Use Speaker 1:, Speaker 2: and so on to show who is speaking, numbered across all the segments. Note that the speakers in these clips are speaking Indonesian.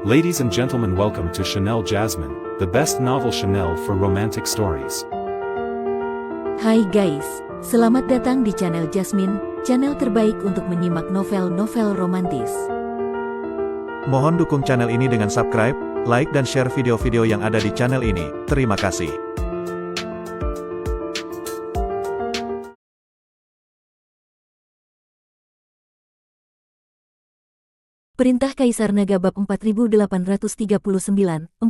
Speaker 1: Ladies and gentlemen, welcome to Chanel Jasmine, the best novel Chanel for romantic stories.
Speaker 2: Hai guys, selamat datang di channel Jasmine, channel terbaik untuk menyimak novel-novel romantis.
Speaker 3: Mohon dukung channel ini dengan subscribe, like dan share video-video yang ada di channel ini. Terima kasih.
Speaker 2: Perintah Kaisar Naga bab 4839-4840.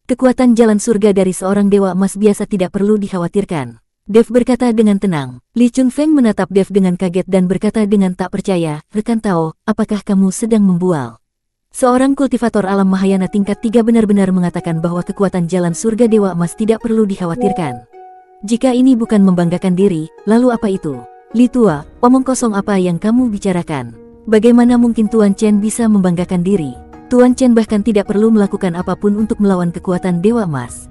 Speaker 2: Kekuatan jalan surga dari seorang dewa emas biasa tidak perlu dikhawatirkan. Dev berkata dengan tenang. Li Chunfeng menatap Dev dengan kaget dan berkata dengan tak percaya, "Rekan Tao, apakah kamu sedang membual?" Seorang kultivator alam Mahayana tingkat 3 benar-benar mengatakan bahwa kekuatan jalan surga dewa emas tidak perlu dikhawatirkan. Jika ini bukan membanggakan diri, lalu apa itu? Li Tua, omong kosong apa yang kamu bicarakan? Bagaimana mungkin Tuan Chen bisa membanggakan diri? Tuan Chen bahkan tidak perlu melakukan apapun untuk melawan kekuatan dewa emas.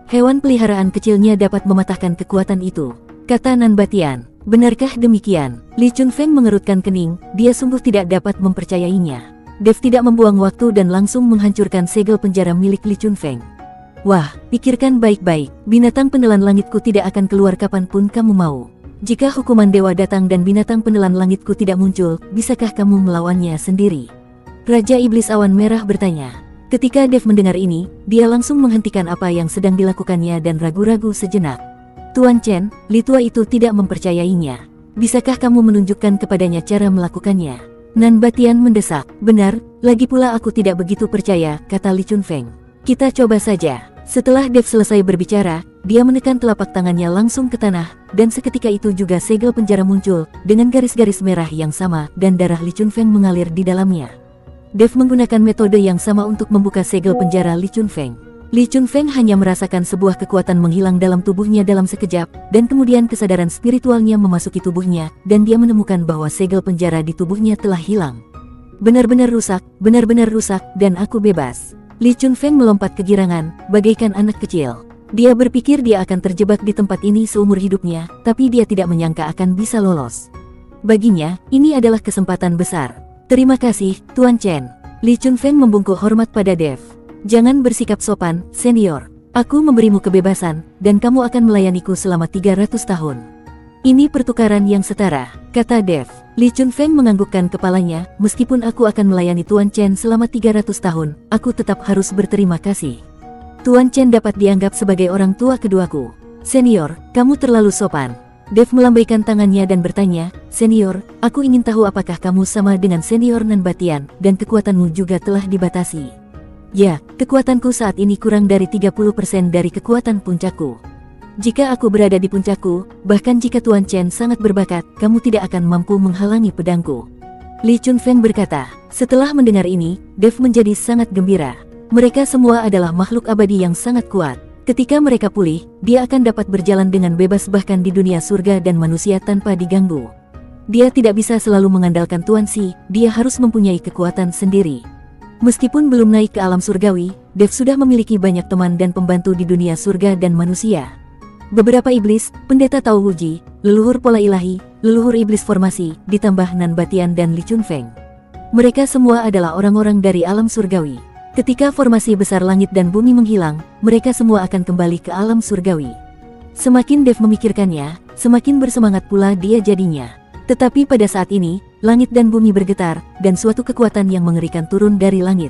Speaker 2: Hewan peliharaan kecilnya dapat mematahkan kekuatan itu, kata Nan Batian. Benarkah demikian? Li Chunfeng mengerutkan kening, dia sungguh tidak dapat mempercayainya. Dev tidak membuang waktu dan langsung menghancurkan segel penjara milik Li Chunfeng. Wah, pikirkan baik-baik, binatang penelan langitku tidak akan keluar kapanpun kamu mau. Jika hukuman dewa datang dan binatang penelan langitku tidak muncul, bisakah kamu melawannya sendiri? Raja Iblis Awan Merah bertanya. Ketika Dev mendengar ini, dia langsung menghentikan apa yang sedang dilakukannya dan ragu-ragu sejenak. Tuan Chen, Li Tua itu tidak mempercayainya. Bisakah kamu menunjukkan kepadanya cara melakukannya? Nan Batian mendesak. Benar, lagi pula aku tidak begitu percaya, kata Li Chunfeng. Kita coba saja. Setelah Dev selesai berbicara, dia menekan telapak tangannya langsung ke tanah, dan seketika itu juga segel penjara muncul, dengan garis-garis merah yang sama, dan darah Li Chunfeng mengalir di dalamnya. Dev menggunakan metode yang sama untuk membuka segel penjara Li Chunfeng. Li Chunfeng hanya merasakan sebuah kekuatan menghilang dalam tubuhnya dalam sekejap, dan kemudian kesadaran spiritualnya memasuki tubuhnya, dan dia menemukan bahwa segel penjara di tubuhnya telah hilang. Benar-benar rusak, dan aku bebas. Li Chunfeng melompat kegirangan, bagaikan anak kecil. Dia berpikir dia akan terjebak di tempat ini seumur hidupnya, tapi dia tidak menyangka akan bisa lolos. Baginya, ini adalah kesempatan besar. Terima kasih, Tuan Chen. Li Chunfeng membungkuk hormat pada Dev. Jangan bersikap sopan, senior. Aku memberimu kebebasan, dan kamu akan melayaniku selama 300 tahun. Ini pertukaran yang setara, kata Dev. Li Chunfeng menganggukkan kepalanya, meskipun aku akan melayani Tuan Chen selama 300 tahun, aku tetap harus berterima kasih. Tuan Chen dapat dianggap sebagai orang tua keduaku. Senior, kamu terlalu sopan. Dev melambaikan tangannya dan bertanya, Senior, aku ingin tahu apakah kamu sama dengan Senior Nan Batian, dan kekuatanmu juga telah dibatasi. Ya, kekuatanku saat ini kurang dari 30% dari kekuatan puncakku. Jika aku berada di puncakku, bahkan jika Tuan Chen sangat berbakat, kamu tidak akan mampu menghalangi pedangku. Li Chunfeng berkata. Setelah mendengar ini, Dev menjadi sangat gembira. Mereka semua adalah makhluk abadi yang sangat kuat. Ketika mereka pulih, dia akan dapat berjalan dengan bebas bahkan di dunia surga dan manusia tanpa diganggu. Dia tidak bisa selalu mengandalkan Tuan Si, dia harus mempunyai kekuatan sendiri. Meskipun belum naik ke alam surgawi, Dev sudah memiliki banyak teman dan pembantu di dunia surga dan manusia. Beberapa iblis, pendeta Tao Wuji, leluhur pola ilahi, leluhur iblis formasi, ditambah Nan Batian dan Li Chunfeng. Mereka semua adalah orang-orang dari alam surgawi. Ketika formasi besar langit dan bumi menghilang, mereka semua akan kembali ke alam surgawi. Semakin Dev memikirkannya, semakin bersemangat pula dia jadinya. Tetapi pada saat ini, langit dan bumi bergetar, dan suatu kekuatan yang mengerikan turun dari langit.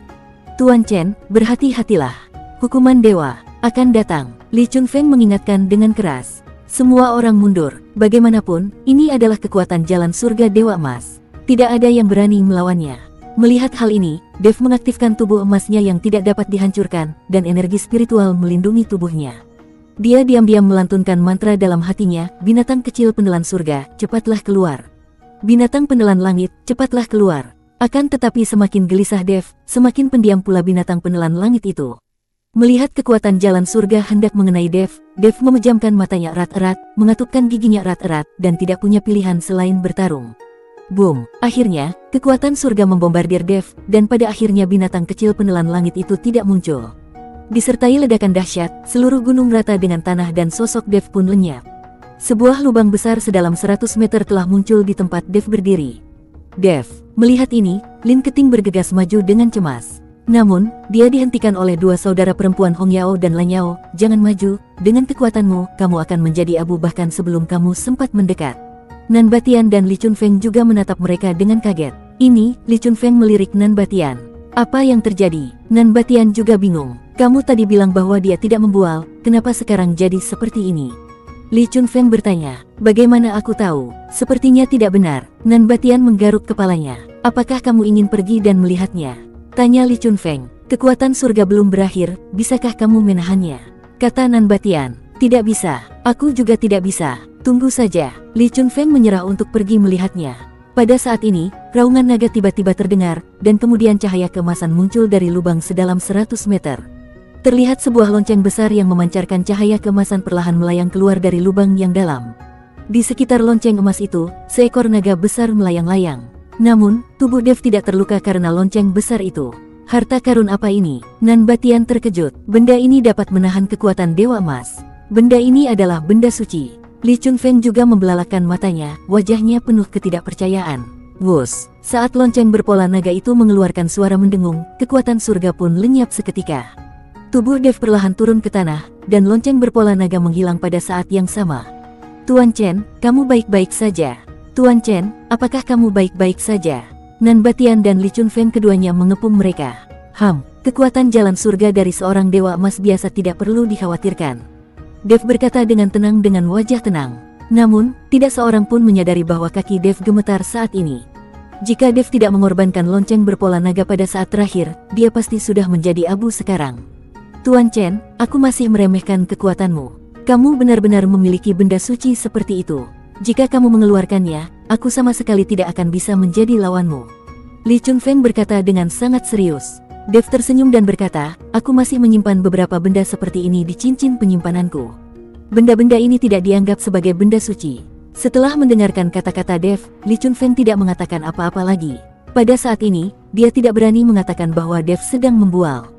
Speaker 2: Tuan Chen, berhati-hatilah. Hukuman dewa akan datang. Li Chunfeng mengingatkan dengan keras. Semua orang mundur. Bagaimanapun, ini adalah kekuatan jalan surga dewa emas. Tidak ada yang berani melawannya. Melihat hal ini, Dev mengaktifkan tubuh emasnya yang tidak dapat dihancurkan, dan energi spiritual melindungi tubuhnya. Dia diam-diam melantunkan mantra dalam hatinya, binatang kecil penelan surga, cepatlah keluar. Binatang penelan langit, cepatlah keluar. Akan tetapi semakin gelisah Dev, semakin pendiam pula binatang penelan langit itu. Melihat kekuatan jalan surga hendak mengenai Dev, Dev memejamkan matanya erat-erat, mengatupkan giginya erat-erat, dan tidak punya pilihan selain bertarung. Boom! Akhirnya, kekuatan surga membombardir Dev, dan pada akhirnya binatang kecil penelan langit itu tidak muncul. Disertai ledakan dahsyat, seluruh gunung rata dengan tanah dan sosok Dev pun lenyap. Sebuah lubang besar sedalam 100 meter telah muncul di tempat Dev berdiri. Dev. Melihat ini, Lin Keting bergegas maju dengan cemas. Namun, dia dihentikan oleh dua saudara perempuan Hong Yao dan Lan Yao. Jangan maju, dengan kekuatanmu, kamu akan menjadi abu bahkan sebelum kamu sempat mendekat. Nan Batian dan Li Chunfeng juga menatap mereka dengan kaget. Ini, Li Chunfeng melirik Nan Batian. Apa yang terjadi? Nan Batian juga bingung. Kamu tadi bilang bahwa dia tidak membual, kenapa sekarang jadi seperti ini? Li Chunfeng bertanya. Bagaimana aku tahu? Sepertinya tidak benar. Nan Batian menggaruk kepalanya. Apakah kamu ingin pergi dan melihatnya? Tanya Li Chunfeng. Kekuatan surga belum berakhir, bisakah kamu menahannya? Kata Nan Batian. Tidak bisa, aku juga tidak bisa. Tunggu saja. Li Chunfeng menyerah untuk pergi melihatnya. Pada saat ini, raungan naga tiba-tiba terdengar, dan kemudian cahaya keemasan muncul dari lubang sedalam 100 meter. Terlihat sebuah lonceng besar yang memancarkan cahaya keemasan perlahan melayang keluar dari lubang yang dalam. Di sekitar lonceng emas itu, seekor naga besar melayang-layang. Namun, tubuh Dev tidak terluka karena lonceng besar itu. Harta karun apa ini? Nan Batian terkejut. Benda ini dapat menahan kekuatan Dewa Emas. Benda ini adalah benda suci. Li Chunfeng juga membelalakan matanya, wajahnya penuh ketidakpercayaan. Wus! Saat lonceng berpola naga itu mengeluarkan suara mendengung, kekuatan surga pun lenyap seketika. Tubuh Dev perlahan turun ke tanah, dan lonceng berpola naga menghilang pada saat yang sama. Tuan Chen, kamu baik-baik saja. Tuan Chen, apakah kamu baik-baik saja? Nan Batian dan Li Chunfeng keduanya mengepung mereka. Kekuatan jalan surga dari seorang dewa emas biasa tidak perlu dikhawatirkan. Dev berkata dengan tenang dengan wajah tenang. Namun, tidak seorang pun menyadari bahwa kaki Dev gemetar saat ini. Jika Dev tidak mengorbankan lonceng berpola naga pada saat terakhir, dia pasti sudah menjadi abu sekarang. Tuan Chen, aku masih meremehkan kekuatanmu. Kamu benar-benar memiliki benda suci seperti itu. Jika kamu mengeluarkannya, aku sama sekali tidak akan bisa menjadi lawanmu. Li Chunfeng berkata dengan sangat serius. Dev tersenyum dan berkata, aku masih menyimpan beberapa benda seperti ini di cincin penyimpananku. Benda-benda ini tidak dianggap sebagai benda suci. Setelah mendengarkan kata-kata Dev, Li Chunfeng tidak mengatakan apa-apa lagi. Pada saat ini, dia tidak berani mengatakan bahwa Dev sedang membual.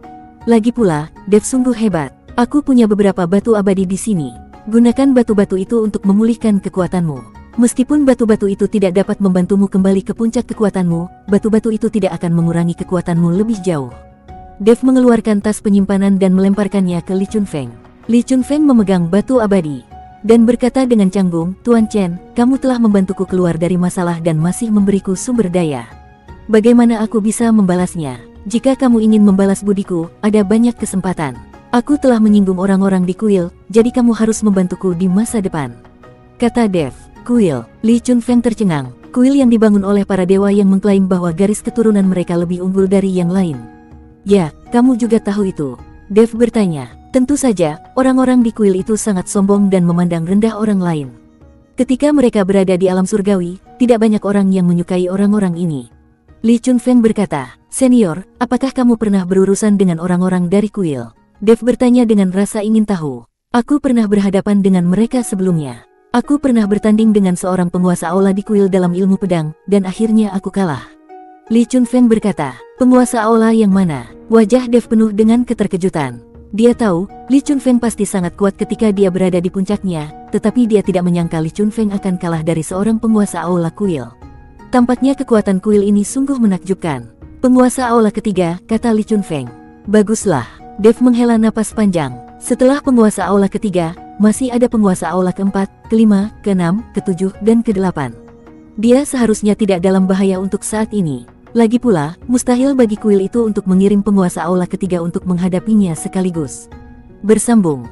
Speaker 2: Lagi pula, Dev sungguh hebat. Aku punya beberapa batu abadi di sini. Gunakan batu-batu itu untuk memulihkan kekuatanmu. Meskipun batu-batu itu tidak dapat membantumu kembali ke puncak kekuatanmu, batu-batu itu tidak akan mengurangi kekuatanmu lebih jauh. Dev mengeluarkan tas penyimpanan dan melemparkannya ke Li Chunfeng. Li Chunfeng memegang batu abadi dan berkata dengan canggung, Tuan Chen, kamu telah membantuku keluar dari masalah dan masih memberiku sumber daya. Bagaimana aku bisa membalasnya? Jika kamu ingin membalas budiku, ada banyak kesempatan. Aku telah menyinggung orang-orang di kuil, jadi kamu harus membantuku di masa depan. Kata Dev. Kuil. Li Chunfeng tercengang. Kuil yang dibangun oleh para dewa yang mengklaim bahwa garis keturunan mereka lebih unggul dari yang lain. Ya, kamu juga tahu itu. Dev bertanya. Tentu saja, orang-orang di kuil itu sangat sombong dan memandang rendah orang lain. Ketika mereka berada di alam surgawi, tidak banyak orang yang menyukai orang-orang ini. Li Chunfeng berkata, Senior, apakah kamu pernah berurusan dengan orang-orang dari kuil? Dev bertanya dengan rasa ingin tahu. Aku pernah berhadapan dengan mereka sebelumnya. Aku pernah bertanding dengan seorang penguasa aula di kuil dalam ilmu pedang, dan akhirnya aku kalah. Li Chunfeng berkata, penguasa aula yang mana? Wajah Dev penuh dengan keterkejutan. Dia tahu, Li Chunfeng pasti sangat kuat ketika dia berada di puncaknya, tetapi dia tidak menyangka Li Chunfeng akan kalah dari seorang penguasa aula kuil. Tampaknya kekuatan kuil ini sungguh menakjubkan. Penguasa aula ketiga, kata Li Chunfeng. Baguslah. Dev menghela napas panjang. Setelah penguasa aula ketiga, masih ada penguasa aula keempat, kelima, keenam, ketujuh, dan kedelapan. Dia seharusnya tidak dalam bahaya untuk saat ini. Lagi pula, mustahil bagi kuil itu untuk mengirim penguasa aula ketiga untuk menghadapinya sekaligus. Bersambung.